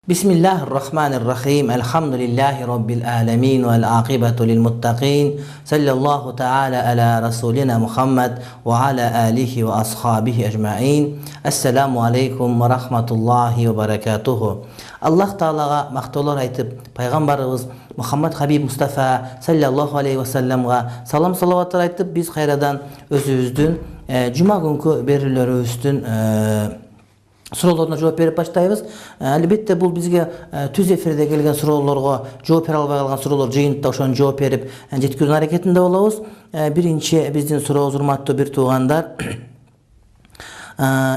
بسم الله الرحمن الرحيم الحمد لله رب العالمين والعاقبة للمتقين صلى الله تعالى على رسولنا محمد وعلى آله وأصحابه أجمعين السلام عليكم ورحمة الله وبركاته. الله تعالى مختولار айтып, пайғамбарыбыз Muhammed Habib Mustafa sallallahu aleyhi ve sellem'ga salam salavatlar айтып, biz hayradan özümüzdün cuma günkü berilörübüzdün суроолоруна жооп берип баштайбыз. Албетте бул бизге түз эфирде келген суроолорго жооп бере албай калган суроолор жыйынтыда ошону жооп берип жеткирүүнүн аракетинде болобуз. Биринчи биздин сурообуз, урматтуу бир туугандар,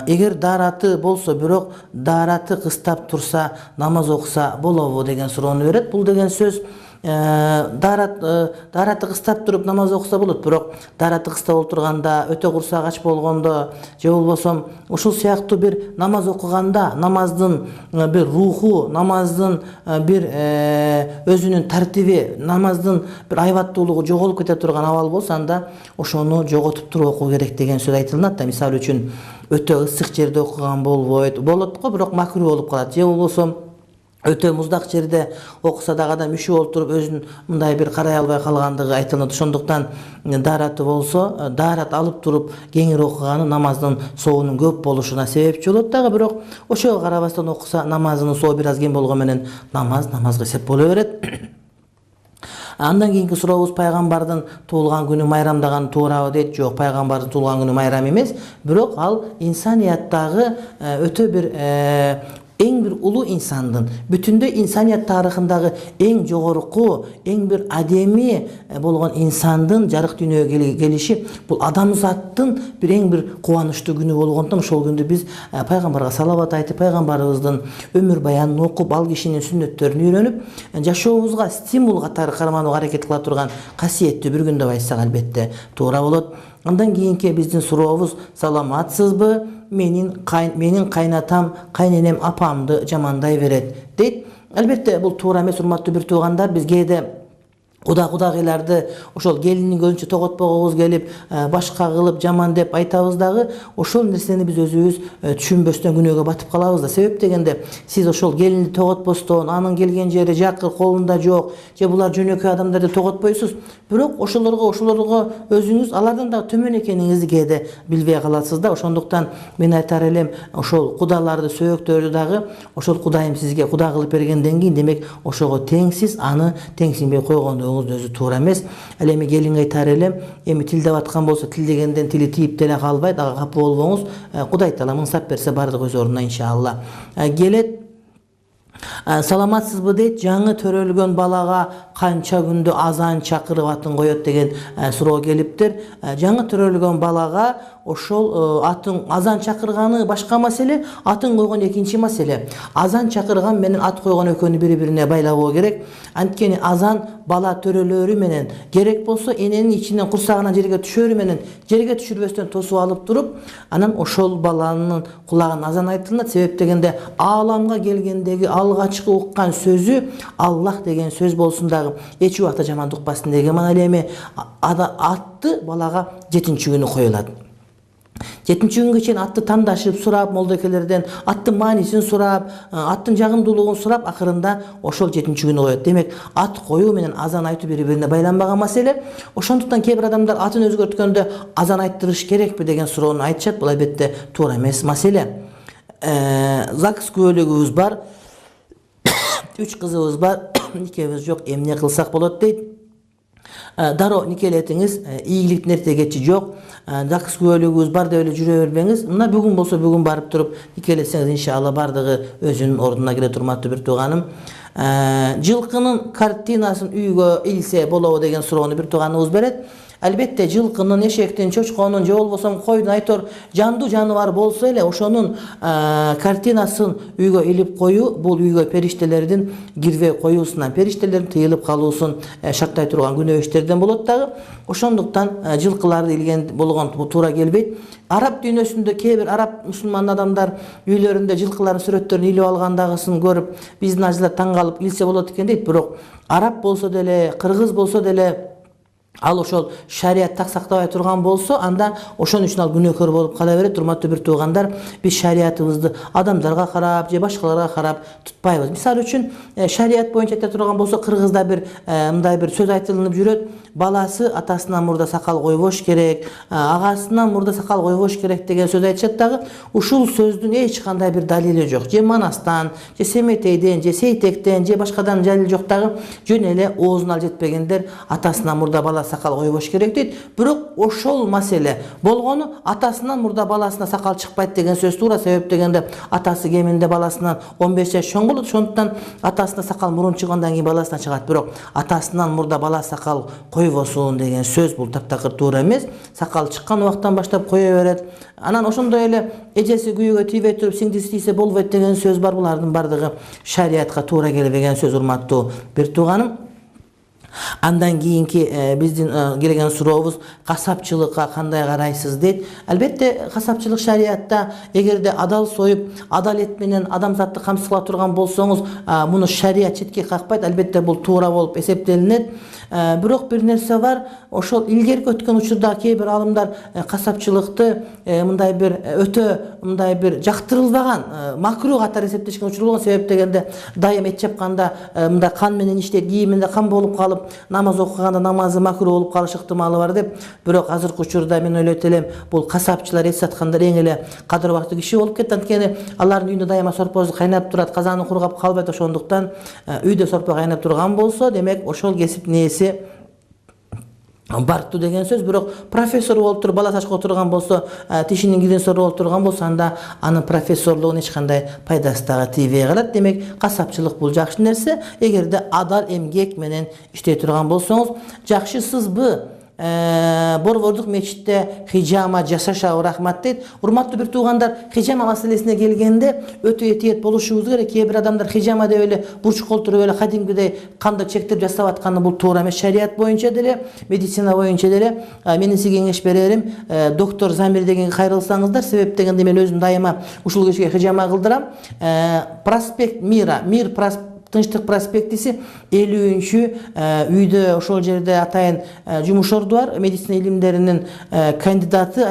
эгер даараты болсо, бирок даараты кыстап турса, намаз окуса болобу деген суроону берет. Бул деген сөз даараты кыстап туруп намаз окуса болот, бирок даараты кыстап отурганда, өтө курсак ач болгондо же болбосо ушул сыяктуу бир намаз окуганда намаздын бир руху, намаздын бир өзүнүн тартиби, намаздын бир айбаттуулугу жоголуп кете турган абал болсо, анда ошону жоготуп туруп окуу керек деген сөз айтылат да. Мисалы үчүн өтө ысык жерде окуган болбойт, болот го, бирок макруh болуп калат. Же болбосо өтө муздак жерде окуса дагы адам үшүп олтуруп өзүн мындай бир карай албай калгандыгы айтылат. Ошондуктан даараты болсо, даарат алып туруп кеңири окуганы намаздын соонун көп болушуна себепчи болот дагы. Бирок ошого карабастан окуса, намазынын соо бир аз кем болгону менен намазга эсеп боло берет. Андан кийинки сурообуз, пайгамбардын туулган күнү майрамдаган туурабы дейт. Жок, пайгамбардын туулган күнү майрам эмес, бирок ал инсанияттагы өтө бир эң бир улуу инсандын, бүтүндөй инсаният тарыхындагы эң жогорку, эң бир адеми болгон инсандын жарык дүйнөгө келиши, бул адамзаттын бир эң бир кубанычтуу күнү болгондон ошол күндү биз пайгамбарга салават айтып, пайгамбарыбыздын өмүр баянын окуп, ал кишинин сүннөттөрүн үйрөнүп, жашообузга стимул катары карманууга аракет кыла турган касиеттүү бир күн деп айтсак албетте туура болот. Андан кийинки биздин сурообуз, саламатсызбы? Менин кайнатам, кайненем апамды жамандай берет дейт. Албетте бул туура эмес, урматтуу бир туугандар. Биз кээде кудагыйларды ошол келиндин көзүнчө тоготпогобуз келип, башка кылып жаман деп айтабыз дагы, ошол нерсени биз өзүбүз түшүнбөстөн күнөөгө батып калабыз да. Себеп дегенде, сиз ошол келинди тоготпостон, анын келген жери жакыр, колунда жок, же булар жөнөкөй адамдар деп тоготпойсуз. Бирок ошолорго өзүңүз алардан дагы төмөн экениңизди кээде билбей каласыз да. Ошондуктан мен айтар элем, ошол кудаларды, сөөктөрдү дагы ошол Кудайым сизге куда кылып бергенден кийин, демек ошого теңсиз, аны теңсинбей койгондугуңуз өзү туура эмес. Ал эми келинге айтар элем, эми тил деп аткан болсо, тил дегенден тили тийип деле калбайт, ага капа болбоңуз. Кудай таала мыңсап берсе бардык өз ордуна иншалла. Келет, саламатсызбы дейт, жаңы төрөлгөн балага канча күндө азан чакырып атын коет деген суроо келиптир. Жаңы төрөлгөн балага ошол атын азан чакырганы башка маселе, атын койгон экинчи маселе. Азан чакырган менен ат койгон экөөнү бири-бирине байлабоо керек. Анткени азан бала төрөлөрү менен, керек болсо эненин ичинен курсагынан жерге түшөрү менен, жерге түшүрбөстөн тосуп алып туруп, анан ошол баланын кулагына азан айтылат. Себеп дегенде, ааламга келгендеги алгачкы уккан сөзү Аллах деген сөз болсун дагы, эч убакта жаман укпасын деген маалеме. Атты балага 7-чи күнү коюлат. 7-чи күнгө чейин атты тандашып, сурап, молдокелерден аттын маанисин сурап, аттын жагымдуулугун сурап, акырында ошол 7-чи күнү коет. Демек, ат коюу менен азан айтуу бири-бирине байланбаган маселе. Ошондуктан кээ бир адамдар атын өзгөрткөндө азан айттырыш керекпи деген суроону айтышат. Бул албетте туура эмес маселе. ЗАГС күбөлүгүбүз бар, 3 кызыбыз бар, никебиз жок, эмне кылсак болот дейт. Дароо никелетиңиз, ийгиликтин эрте кечи жок. ЗАГС күбөлүгүбүз бар деп эле жүрө бербеңиз. Мына бүгүн болсо бүгүн барып туруп никелесеңиз, иншалла бардыгы өзүнүн ордуна келет, урматтуу бир тууганым. Жылкынын картинасын үйгө илсе болобу деген суроону бир тууганыбыз берет. Албетте жылкынын, эшектин, чочконун же болбосо койдун, айтор жандуу жаныбар болсо эле ошонун картинасын үйгө илип коюу, бул үйгө периштелердин кирбей коюусунан, периштелердин тыйылып калуусун шарттай турган күнөө иштерден болот дагы. Ошондуктан жылкыларды илген болгон туура келбейт. Араб дүйнөсүндө кээ бир араб мусулман адамдар үйлөрүндө жылкылардын сүрөттөрүн илип алгандагысын көрүп, биздин ажылар таң калып илсе болот экен дейт. Бирок араб болсо деле, кыргыз болсо деле, Ал ошол шарият так сактабай турган болсо, анда ошон үчүн ал күнөөкөр болуп кала берет. Урматтуу бир туугандар, биз шариятыбызды адамдарга карап же башкаларга карап тутпайбыз. Мисалы үчүн шарият боюнча айта турган болсо, Кыргызда бир мындай бир сөз айтылынып жүрөт. Баласы атасынан мурда сакал койбош керек, агасынан мурда сакал койбош керек деген сөз айтышат дагы. Ушул сөздүн эч кандай бир далили жок. Же Манастан, же Семетейден, же Сейтектен, же башкадан далил жок дагы. Жөн эле оозуна ал жетпегендер атасынан мурда баласы сакал койбош керек дейт. Бирок ошол маселе болгону атасынан мурда баласына сакал чыкпайт деген сөз туура. Себеп дегенде атасы кеминде баласынан 15 жаш чоң болот. Ошондуктан атасына сакал мурун чыггандан кийин баласына чыгат. Бирок атасынан мурда бала сакал койбосун деген сөз бул таптакыр туура эмес. Сакал чыккан убактан баштап кое берет. Анан ошондой эле эжеси күйөөгө тийбей туруп сиңдиси тийсе болбойт деген сөз бар. Булардын бардыгы шариятка туура келбеген сөз, урматтуу бир тууганым. Андан кийинки биздин келген сурообуз касапчылыкка кандай карайсыз дейт. Албетте касапчылык шариятта эгерде адал союп, адалет менен адамзатты камсыз кыла турган болсоңуз, муну шарият четке какпайт. Албетте бул туура болуп эсептелинет. Бирок бир нерсе бар, ошол илгерки өткөн учурда кээ бир алымдар касапчылыкты мындай бир өтө мындай бир жактырылбаган, макруh катары эсептешкен учур болгон. Себеп дегенде дайым эт чапканда мындай кан менен иштейт, кийиминде кан болуп калып, намаз окуганда намазы макруh болуп калыш ыктымалы бар деп. Бирок азыркы учурда мен ойлойт элем, бул касапчылар, эт саткандар эң эле кадыр убактуу киши болуп кетти. Анткени алардын үйүндө дайыма сорпосу кайнап турат, казаны кургап калбайт. Ошондуктан үйдө сорпо кайнап турган болсо, демек ошол кесиптин ээси барктуу деген сөз. Бирок профессор болуп туруп бала сачкы отурган болсо, тишинин кирин сору болуп турган болсо, анда анын профессорлугунун эч кандай пайдасы дагы тийбей калат. Демек касапчылык бул жакшы нерсе. Эгерде адал эмгек менен иштей турган болсоңуз, жакшысызбы Борбордук мечитте хижама жасашабы рахмат дейт. Урматтуу бир туугандар, хижама маселесине келгенде өтө этиет болушубуз керек. Кээ бир адамдар хижама деп эле бурчук олтуруп эле кадимкидей канды чектеп жасап атканы бул туура эмес. Шарият боюнча деле, медицина боюнча деле менин сизге кеңеш берерим, доктор Замир дегенге кайрылсаңыздар. Себеп дегенде мен өзүм дайыма ушул кишиге хижама кылдырам. Проспект Мира, Мир Тынчтык проспектиси 50-үчү үйдө ошол жерде атайын жумушорду бар, медицина илимдеринин кандидаты,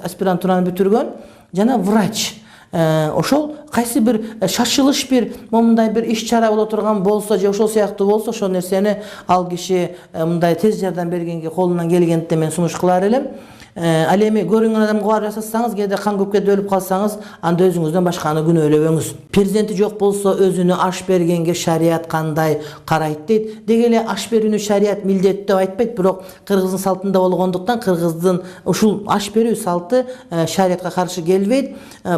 аспирантураны бүтүргөн жана врач. Ошол кайсы бир шашылыш бир момундай бир иш чара боло турган болсо же ошол сыяктуу болсо, ошол нерсени ал киши мындай тез жардам бергенге колунан келгенде мен сунуш кылар элем. Ал эми көрүнгөн адамга барып жасасаңыз, кээде кан көп кетип өлүп калсаңыз, анда өзүңүздөн башканы күнөөлөбөңүз. Перзенти жок болсо өзүнө аш бергенге шарият кандай карайт дейт. Деги эле аш берүүнү шарият милдет деп айтпайт, бирок кыргыздын салтында болгондуктан кыргыздын ушул аш берүү салты шариятка каршы келбейт.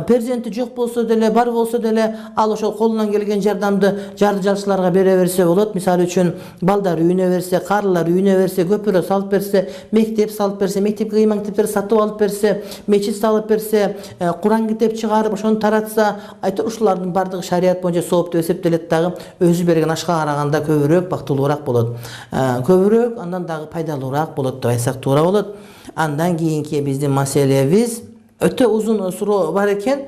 Перзенти жок болсо деле, бар болсо деле, ал ошол колунан келген жардамды жарды жалчыларга бере берсе болот. Мисалы үчүн балдар үйүнө берсе, карлар үйүнө берсе, көпүрө салып берсе, мектеп салып берсе, мектепке кыйман китептер сатып алып берсе, мечит салып берсе, Куран китеп чыгарып ошону таратса, айтор ушулардын бардыгы шарият боюнча сооп деп эсептелет дагы. Өзү берген ашка караганда көбүрөөк бактылуураак болот. Көбүрөөк андан дагы пайдалуураак болот деп айтсак туура болот. Андан кийинки биздин маселебиз өтө узун суроо бар экен.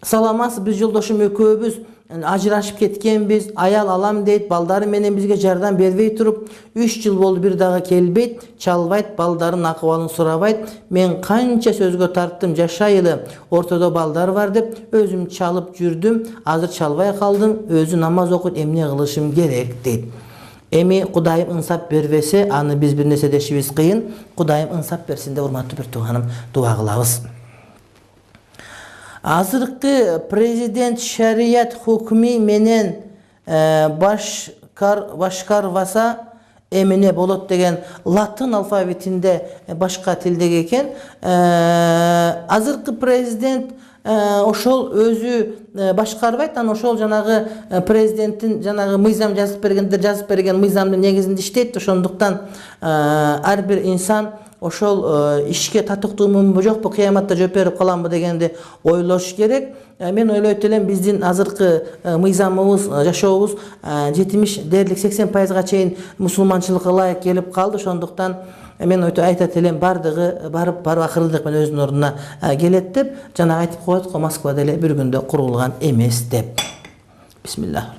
Саламатсыз, биз жолдошум экөөбүз ажырашып кеткенбиз, аял алам дейт, балдары менен бизге жардам бербей туруп 3 жыл болду, бир дагы келбейт, чалбайт, балдарын акыбалын сурабайт. Мен канча сөзгө тарттым, жашайылы, ортодо балдар бар деп, өзүм чалып жүрдүм, азыр чалбай калдым, өзү намаз окуйт, эмне кылышым керек дейт. Эми Кудайым ынсап бербесе, аны биз бир нерсе дешибиз кыйын. Кудайым ынсап берсин деп, урматтуу бир тууганым, дуа кылабыз. Азыркы президент шарият хукми менен башкарбаса эмне болот деген латын алфавитинде башка тилдеги экен. Азыркы президент ошол өзү башкарбайт, анан ошол жанагы президенттин жанагы мыйзам жазып берген мыйзамдын негизинде иштейт. Ошондуктан ар бир инсан ошол ишке татыктуумбу жокпу, кыяматта жооп берип каламбы дегенди ойлош керек. Мен ойлойт элем, биздин азыркы мыйзамыбыз, жашообуз 70 дээрлик 80% чейин мусулманчылыкка ылайык келип калды. Ошондуктан мен айтат элем, бардыгы барып акырындык менен өзүнүн ордуна келет деп. Жана айтып коет го, Москвада эле бир күндө курулган эмес деп. Бисмилlah.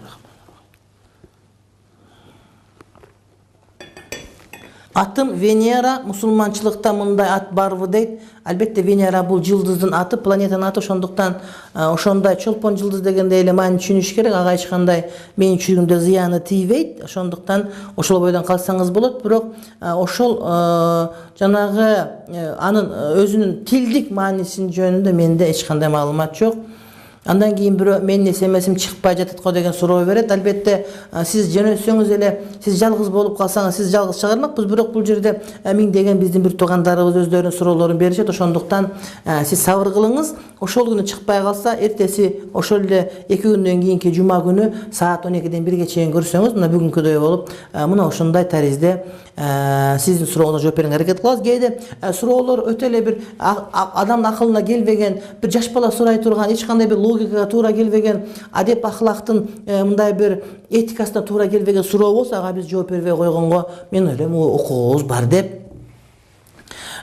Атым Венера, мусулманчылыкта мындай ат барбы дейт. Албетте Венера бул жылдыздын аты, планетанын аты, ошондуктан ошондой чолпон жылдыз дегенде эле маани түшүнүш керек. Ага эч кандай менин жүрүмдө зыяны тийбейт. Ошондуктан ошол бойдон калсаңыз болот, бирок ошол жанагы анын өзүнүн тилдик маанисин жөнүндө менде эч кандай маалымат жок. Андан кийин бирөө менин эсемесим чыкпай жатат го деген суроо берет. Албетте сиз жөнөтсөңүз эле, сиз жалгыз болуп калсаңыз, сиз жалгыз чыгармакпыз, бирок бул жерде миңдеген биздин бир туугандарыбыз өздөрүнүн суроолорун беришет. Ошондуктан сиз сабыр кылыңыз. Ошол күнү чыкпай калса, эртеси ошол эле 2 күндөн кийинки жума күнү саат 12ден 1ге чейин көрсөңүз, мына бүгүнкүдөй болуп, мына ошондой таризде сиздин сурооңузга жооп берүүгө аракет кылабыз. Кээде суроолор өтө эле бир адамдын акылына келбеген, бир жаш бала сурай турган, эч кандай бир логикага туура келбеген, адеп ахлактын мындай бир этикасына туура келбеген суроо болсо, ага биз жооп бербей койгонго мен ойлойм, укугубуз бар деп.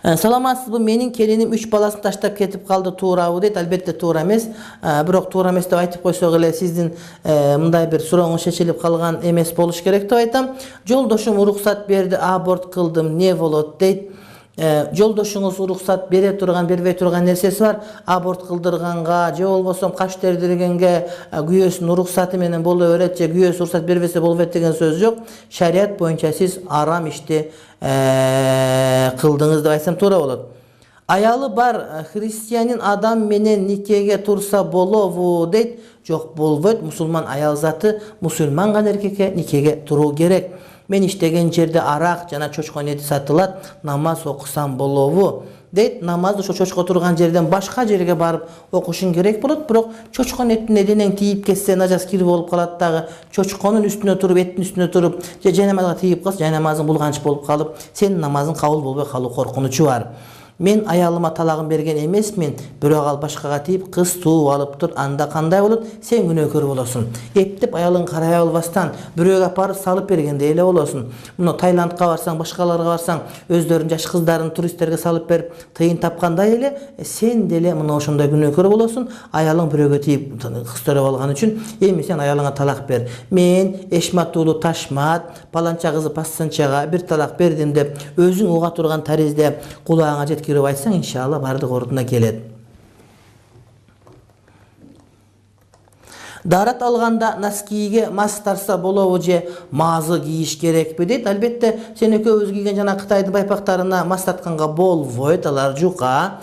Саламатсызбы, менин келиним 3 баласын таштап кетип калды, туурабы дейт. Албетте туура эмес. Бирок туура эмес деп айтып койсок эле сиздин мындай бир сурооңуз чечилип калган эмес болуш керек деп айтам. Жолдошум уруксат берди, аборт кылдым, не болот дейт. Жолдошуңуз уруксат бере турган, бербей турган нерсеси бар. Аборт кылдырганга же болбосо каш тердиргенге күйөөсүнүн уруксаты менен боло берет, же күйөөсү уруксат бербесе болбойт деген сөз жок. Шарият боюнча сиз арам ишти кылдыңыз деп айтсам туура болот. Аялы бар христианин адам менен никеге турса болобу дейт. Жок, болбойт. Мусулман аял заты мусулман гана эркекке никеге туруу керек. Мен иштеген жерде арак жана чочкон эти сатылат, намаз окусам болобу дейт. Намаз ошо чочко турган жерден башка жерге барып окушуң керек болот, бирок чочкон этине денең тийип кетсе нажас кир болуп калат дагы. Чочконун үстүнө туруп, эттин үстүнө туруп, же жайнамазга тийип калса, жайнамазың булганч болуп калып, сенин намазың кабыл болбой калуу коркунучу бар. Мен аялыма талагын берген эмесмин, бирок ал башкага тийип кыз тууп алып тур, анда кандай болот? Сен күнөөкөр болосуң. Эптеп аялың карай албастан бирөөгө апарып салып бергендей эле болосуң. Мына Таиландка барсаң, башкаларга барсаң, өздөрүнүн жаш кыздарын туристтерге салып берип тыйын тапкандай эле, сен деле мына ошондой күнөөкөр болосуң. Аялың бирөөгө тийип кыз төрөп алган үчүн, эми сен аялыңа талак бер. Мен Эшмат уулу Ташмат, паланча кызы Пассанчага бир талак бердим деп өзүң уга турган таризде кулагыңа жеткирип айтсаң, иншалла бардык ордуна келет. Дарат алганда носкиге мас тарса болобу же мазы кийиш керекпи дейт. Албетте сен экөөбүз кийген жана Кытайдын байпактарына мас татканга болбойт, алар жука.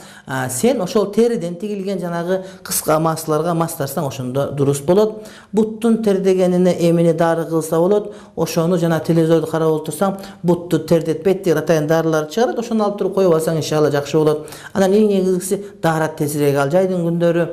Сен ошол териден тигилген жанагы кыска масларга мас тарсаң ошондо дурус болот. Буттун тердегенине эмне дары кылса болот, ошону жана телевизорду карап отурсаң, бутту тердетпейт деген атайын дарылар чыгарат, ошону алып туруп коюп алсаң иншалла жакшы болот. Анан эң негизгиси дарат тезирээк ал. Жайдын күндөрү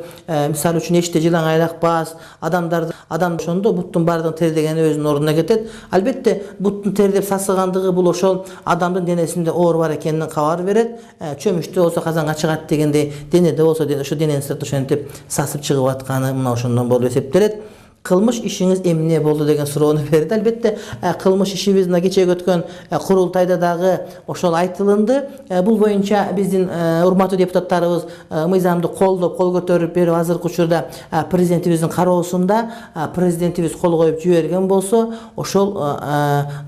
мисалы үчүн эчте жылаң айлакпас, адам ошондо буттун бардыгын тердегени өзүнүн ордуна кетет. Албетте буттун тердеп сасыгандыгы бул ошол адамдын денесинде оор бар экенин кабар берет. Чөмүчтө болсо казанга чыгат дегенде, денеде болсо ошо дененин сырты ошентип сасып чыгып атканы мына ошондон болуп эсептелет. Кылмыш ишиңиз эмне болду деген суроону берди. Албетте кылмыш ишибиз мына кечеги өткөн курултайда дагы ошол айтылынды. Бул боюнча биздин урматтуу депутаттарыбыз мыйзамды колдоп, кол көтөрүп берип, азыркы учурда президентибиздин кароосунда, президентибиз кол коюп жиберген болсо, ошол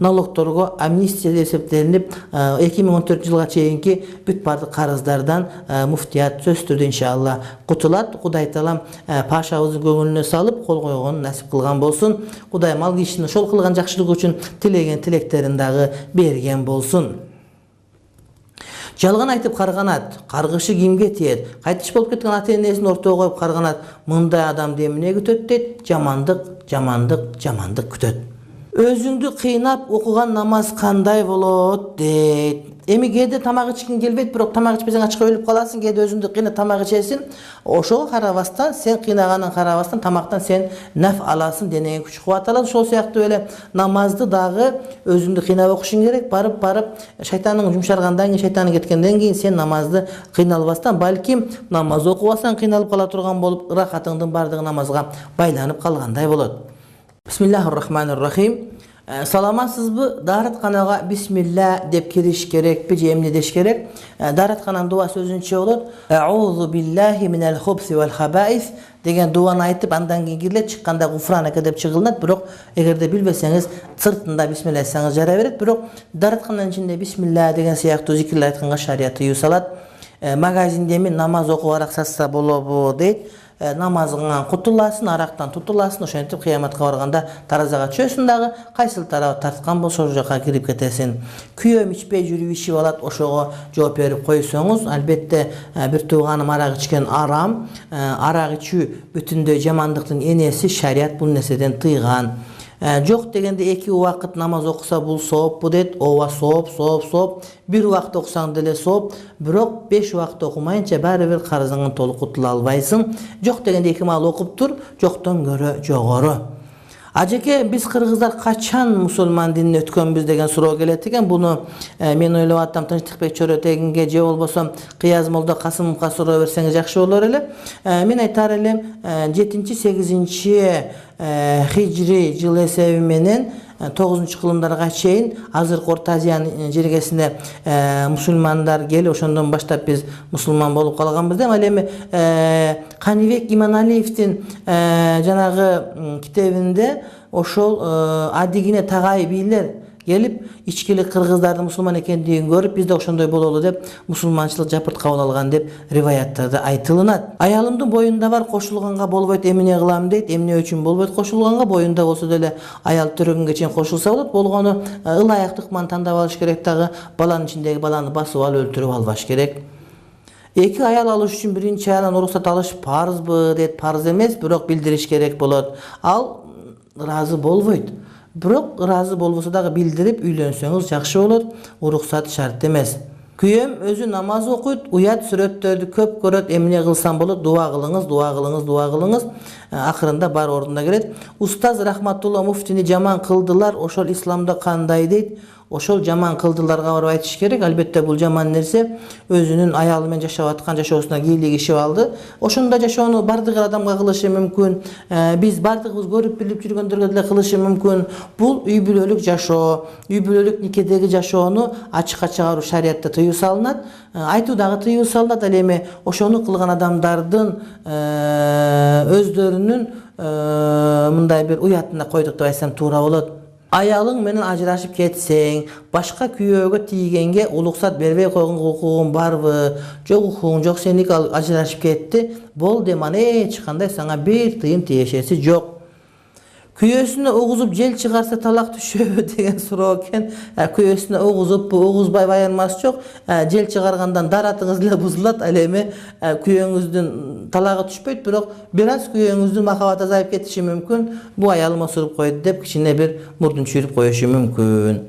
налогторго амнистия деп эсептелинип 2014 жылга чейинки бүт бардык карыздардан муфтият сөзсүз түрдө иншалла кутулат. Кудай таалам пашабыздын көңүлүнө салып кол койгон насип кылган болсун. Кудай мал кишинин ошол кылган жакшылыгы үчүн тилеген тилектерин дагы берген болсун. Жалган айтып карганат, каргышы кимге тиет? Кайтыш болуп кеткен ата-энесин ортого коюп карганат. Мындай адамды эмне күтөт дейт? Жамандык күтөт. Өзүңдү кыйнап окуган намаз кандай болот дейт. Эми кээде тамак ичкиң келбейт, бирок тамак ичпесең ачка өлүп каласың, кээде өзүңдү кыйнап тамак ичесиң. Ошого карабастан, сен кыйнаганын карабастан тамактан сен наф аласың, денеңе күч кубат алат. Ошол сыяктуу эле намазды дагы өзүңдү кыйнап окушуң керек. Барып шайтаның жумшаргандан кийин, шайтаның кеткенден кийин сен намазды кыйналбастан, балким намаз окубасаң кыйналып кала турган болуп, ырахатыңдын бардыгы намазга байланып калгандай болот. Бисмиллахир-рахманир-рахим. Salamатсызбы? Даратканага бисмилля деп кириш керекпи же эмне деш керек? Дараткананын дуасы өзүнчө болот. Аузу биллахи минал хубси вал хабаис деген дуаны айтып, андан кийин кирилет, чыкканда гуфранака деп чыгылат. Бирок эгерде билбесеңиз, сыртында бисмилля айтсаңыз жара берет. Бирок даратканын ичинде бисмилля деген сыяктуу зикирлер айтканга шарият тыюу салат. Магазинде мен намаз окуп арак сатса болобу дейт. Намазыңан кутуласың, арактан тутуласың, ошентип кыяматка барганда таразага чөсүң дагы, кайсыл тарабы тарткан болсо ошол жака кирип кетесиң. Күйөөм ичпей жүрүп ишип алат, ошого жооп берип койсоңуз, албетте бир тууганым арак ичкен арам, арак ичүү бүтүндөй жамандыктын энеси, шарият бул нерседен тыйган. Жок дегенде 2 убакыт намаз окуса бул сооппу дейт. Ооба сооп. 1 убакыт окусаң деле сооп, бирок 5 убакыт окумайынча баары бир карызыңан толук кутула албайсың. Жок дегенде 2 маал окуп тур, жоктон көрө жогору. Ажеке, биз кыргыздар качан мусулман динине өткөнбүз деген суроо келет экен. Буну мен ойлоп аттам, Тынчтыкбек Чоротегинге же болбосо Кыяз Молдо Касымовго суроо берсеңиз жакшы болор эле. Мен айтар элем, 7-8 хижри жыл эсеби менен 9-кылымдарга чейин азыркы Орто Азиянын жергесине мусулмандар келип, ошондон баштап биз мусулман болуп калганбыз да. Ал эми Канибек Иманалиевдин жанагы китебинде ошол адигине тагай бийлер келип, ичкилик кыргыздардын мусулман экендигин көрүп, бизде ошондой бололу деп мусулманчылык жапырт кабыл алган деп риваяттарда айтылынат. Аялымдын боюнда бар, кошулганга болбойт, эмне кылам дейт. Эмне үчүн болбойт кошулганга? Боюнда болсо деле аял төрөгөнгө чейин кошулса болот. Болгону ылайык тыкман тандап алыш керек дагы, баланын ичиндеги баланы басып алып өлтүрүп албаш керек. 2 аял алыш үчүн биринчи аялдан уруксат алыш парызбы дейт. Парыз эмес, бирок билдириш керек болот. Ал ыраазы болбойт. Бирок ыраазы болбосо дагы билдирип үйлөнсөңүз жакшы болот. Уруксат шарт эмес. Күйөөм өзү намаз окуйт, уят сүрөттөрдү көп көрөт. Эмне кылсам болот? Дуа кылыңыз. Акырында бар ордуна келет. Устаз Рахматулла муфтини жаман кылдылар, ошол исламда кандай дейт? Ошол жаман кылдыларга барып айтыш керек. Албетте бул жаман нерсе. Өзүнүн аялы менен жашап аткан жашоосуна кийлигишип алды. Ошондой жашоону бардык адамга кылышы мүмкүн. Биз бардыгыбыз көрүп билип жүргөндөргө деле кылышы мүмкүн. Бул үй бүлөлүк жашоо, үй бүлөлүк никедеги жашоону ачыкка чыгаруу шариятта тыюу салынат. Айтуу дагы тыюу салынат. Ал эми ошону кылган адамдардын өздөрүнүн мындай бир уятына койдук деп айтсам туура болот. Аялың менен ажырашып кетсең, башка күйөөгө тийгенге уруксат бербей койгон укугуң барбы? Жок, укугуң жок, сеники ажырашып кетти. Болду, мана эч кандай сага бир тыйын тиешеси жок. Күйөөсүнө угузуп жел чыгарса талак түшөбү деген суроо экен. Күйөөсүнө угузуппу, угузбай байырмасы жок. Жел чыгаргандан даратыңыз эле бузулат. Ал эми күйөөңүздүн талагы түшпөйт, бирок бир аз күйөөңүздүн махабаты азайып кетиши мүмкүн. Бу аялым осуруп койду деп кичине бир мурдун чүйрүп коюшу мүмкүн.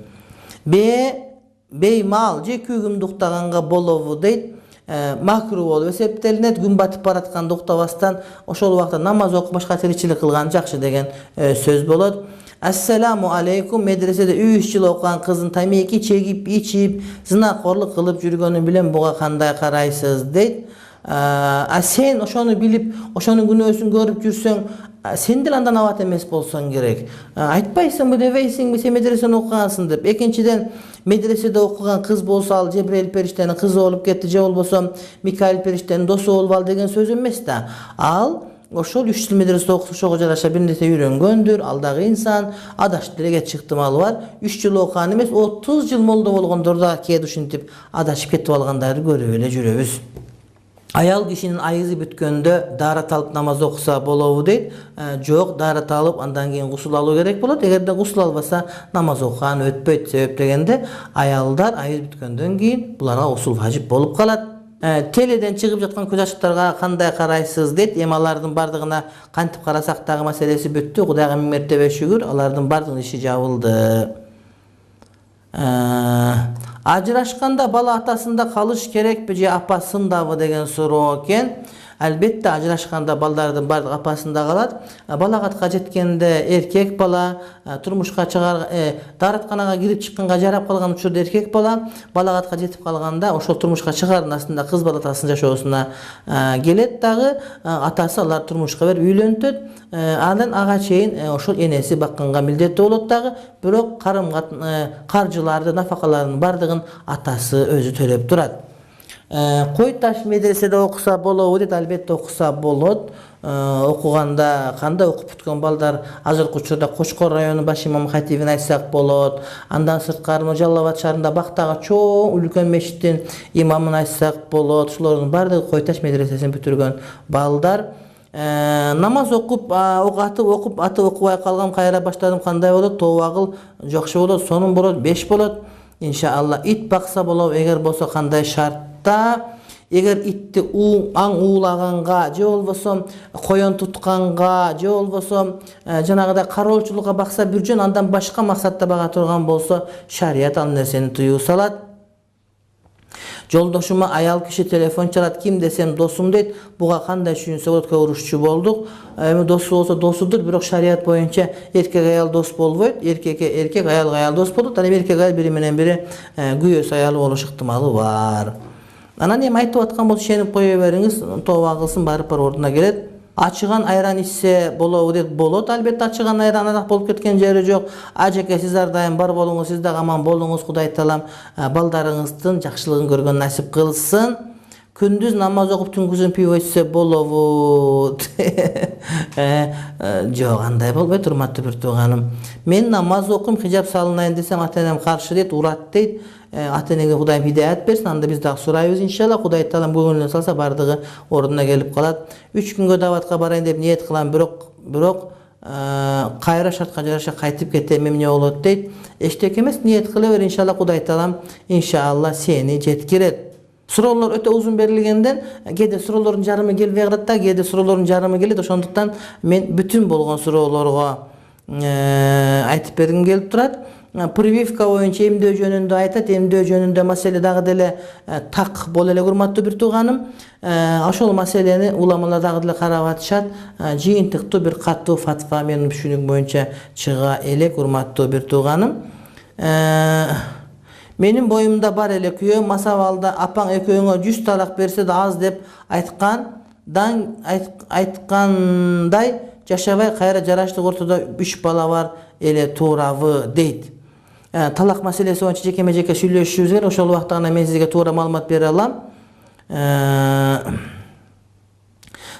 Беймал же күйгүмдү уктаганга болобу дейт. Макру болуп эсептелинет. Күн батып баратканда уктабастан ошол убакта намаз окуп башка тиричилик кылган жакшы деген сөз болот. Ассаламу алейкум. Медреседе 3 жыл окуган кыздын тамеки чегип, ичип, зынакорлук кылып жүргөнүн билем, буга кандай карайсыз дейт. Сен ошону билип, ошонун күнөөсүн көрүп жүрсөң, сен деле андан абат эмес болсоң керек. Айтпайсыңбы, дебейсиңби, сен медреседе окугансың деп. Экинчиден, медреседе окуган кыз болсо ал Жебрейил периштенин кызы болуп кетти, же болбосо Микаил периштенин досу болуп алды деген сөз эмес да. Ал ошол 3 жыл медреседе окушого жараша бир нерсе үйрөнгөндүр. Ал дагы инсан, адашып деле кетчү ыктымалы бар. 3 жыл окуган эмес, 30 жыл молдо болгондор да кээде ушинтип адашып кетип алгандарды көрүп эле жүрөбүз. Аял кишинин айызы бүткөндө дарат алып намаз окуса болобу дейт. Жок, дарат алып андан кийин гусул алуу керек болот. Эгерде гусул албаса намаз окуган өтпөйт. Себеп дегенде аялдар айыз бүткөндөн кийин буларга гусул важип болуп калат. Теледен чыгып жаткан көз ачыктарга кандай карайсыз дейт. Эми алардын бардыгына кантип карасак дагы маселеси бүттү. Кудайга миң мертебе шүгүр, алардын бардыгынын иши жабылды. Ажырашканда бала атасында калыш керекпи же апасындабы деген суроо экен. Albatta ajrashganda balдардын бардыгы апасында калат. Балагатка жеткенде эркек бала, турмушка чыгар, даратканага кирип чыкканга жарап калган учурда эркек бала, балагатка жетип калганда ошол турмушка чыгаардын астында кыз бала атасынын жашоосуна келет дагы, атасы алар турмушка берип үйлөнтөт. Андан ага чейин ошол энеси бакканга милдеттүү болот дагы, бирок каржыларды, нафакаларын бардыгын атасы өзү төлөп турат. Кой таш медреседе окуса болобу дейт, албетте окуса болот. Окуганда кандай окуп бүткөн балдар азыркы учурда Кочкор району баш имам хатибин айтсак болот. Андан сырткары Жалал Абад шаарында Бактагы чоң үлкөн мечиттин имамын айтсак болот. Ушулордун бардыгы Кой таш медресесин бүтүргөн балдар. Намаз окуп, атып окубай калгам, кайра баштадым, кандай болот? Тобагыл жакшы болот, сонун болот, 5 болот. Иншалла ит бакса болот, эгер болсо кандай шартта? Эгер итти аң уулаганга, же болбосо коен тутканга, же болбосо жанагыдай кароолчулукка бакса бир жөн, андан башка максатта бага турган болсо, шарият ал нерсени тыюу салат. Жолдошума аял киши телефон чалат, ким десем досум дейт. Буга кандай түшүнсө болот, көрүшчү болдук. Эми досу болсо досудур, бирок шарият боюнча эркек аял дос болбойт. Эркекке эркек, аялга аял дос болот. Ал эми эркек аял бири менен бири күйөөсү аялы болуш ыктымалы бар. Анан эми айтып аткан болсо ишенип кое бериңиз, тооба кылсын, барып ордуна келет. Ачыган айран ичсе болобу дейт, болот. Албетте ачыган айран анак болуп кеткен жери жок. Ажеке, сиз ар дайым бар болуңуз, сиз дагы аман болуңуз. Кудай таалам балдарыңыздын жакшылыгын көргөн насип кылсын. Күндүз намаз окуп түнкүсүн пиво ичсе болобу. Жок, андай болбойт, урматтуу бир тууганым. Мен намаз окуйм, хижап салынайын десем, ата-энем каршы дейт, урат дейт. Ата-энеге Кудайым хидаят берсин, анда биз дагы сурайбыз иншалла. Кудай таалам көңүлүнө салса бардыгы ордуна келип калат. 3 күнгө даватка барайын деп ниет кылам, бирок кайра шартка жараша кайтып кетем, эмне болот дейт. Эчтеке эмес, ниет кыла бер, иншалла Кудай таалам иншалла сени жеткирет. Суроолор өтө узун берилгенден, кээде суроолордун жарымы келбей калат да, кээде суроолордун жарымы келет. Ошондуктан мен бүтүн болгон суроолорго айтып бергим келип турат. Прививка боюнча эмдөө жөнүндө айтат, эмдөө жөнүндө маселе дагы деле так боло элек, урматтуу бир тууганым. Ошол маселени уламалар дагы деле карап атышат. Жыйынтыктуу бир катуу фатва менин түшүнүк боюнча чыга элек, урматтуу бир тууганым. Менин боюмда бар эле күйөөм, масабалда апаң экөөңө 100 талак берсе да аз деп айткандай жашабай кайра жараштык ортодо 3 бала бар эле, туурабы дейт. Талак маселеси боюнча жекеме-жеке сүйлөшүшүбүз керек. Ошол убакта гана мен сизге туура маалымат бере алам.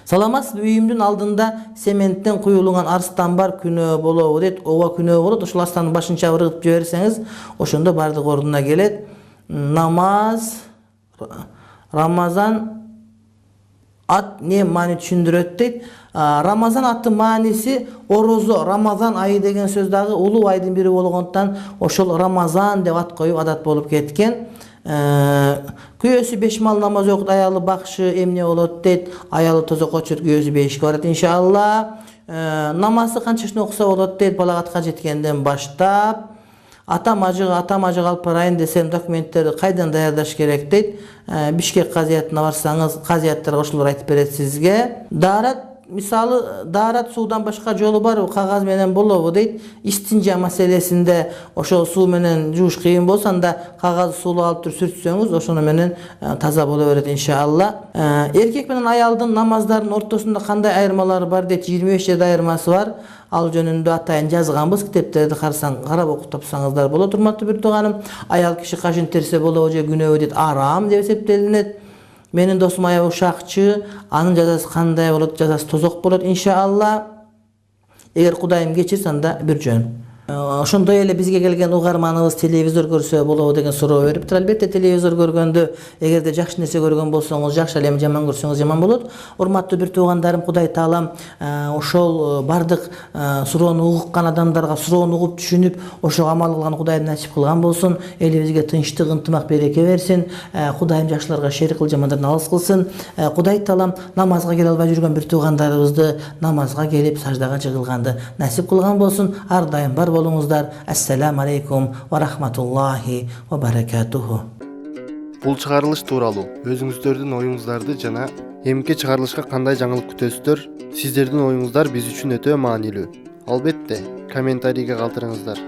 Саламатсыз, үйүмдүн алдында сементтен куюлган арстан бар, күнөө болобу дейт. Ооба, күнөө болот. Ошол арстандын башын чабыргытып жиберсеңиз, ошондо бардык ордуна келет. Намаз, Рамазан ат не маани түшүндүрөт дейт. Рамазан аттын мааниси орозо, Рамазан айы деген сөз дагы улуу айдын бири болгондуктан ошол Рамазан деп ат коюп адат болуп кеткен. Күйөөсү 5 мал намаз окуйт, аялы бакшы, эмне болот дейт. Аялы тозокко чөт, күйөөсү бейишке барат иншалла. Намазды канчасын окуса болот дейт, балагатка жеткенден баштап. Атам ажыгы алып барайын десем, документтерди кайдан даярдаш керек дейт. Бишкек казиятына барсаңыз, казияттар ошолор айтып берет сизге. Даарат, мисалы, даарат суудан башка жолу барбы, кагаз менен болобу дейт. Истинжа маселесинде ошол суу менен жууш кыйын болсо, анда кагаз суулу алып туруп сүртсөңүз, ошону менен таза боло берет иншалла. Эркек менен аялдын намаздардын ортосунда кандай айырмалары бар дейт. 25 жерде айырмасы бар. Ал жөнүндө атайын жазганбыз, китептерди карап окуп тапсаңыздар болот, урматтуу бир тууганым. Аял киши кашын терсе болобу же күнөөбү дейт, арам деп эсептелинет. Менин досум аял ушакчы, анын жазасы кандай болот? Жазасы тозок болот иншалла. Эгер Кудайым кечирсе, анда бир жөн. Ошондой эле бизге келген угарманыбыз телевизор көрсө болобу деген суроо бериптир. Албетте телевизор көргөндө, эгерде жакшы нерсе көргөн болсоңуз жакшы, ал эми жаман көрсөңүз жаман болот. Урматтуу бир туугандарым, Кудай таалам ошол бардык суроону угуккан адамдарга суроону угуп түшүнүп, ошого амал кылган Кудайым насип кылган болсун. Элибизге тынчтык, ынтымак, береке берсин. Кудайым жакшыларга шерик кыл, жамандардан алыс кылсын. Кудай таалам намазга келе албай жүргөн бир туугандарыбызды намазга келип саждага жыгылганды насип кылган болсун. Ар дайым бар болуңуздар. Ассаламу алейкум ва рахматуллахи ва баракатуху. Бул чыгарылыш тууралуу өзүңүздөрдүн оюңуздарды жана Эмки чыгарылышка кандай жаңылык күтөсүздөр? Сиздердин оюңуздар биз үчүн өтө маанилүү. Албетте, комментарийге калтырыңыздар.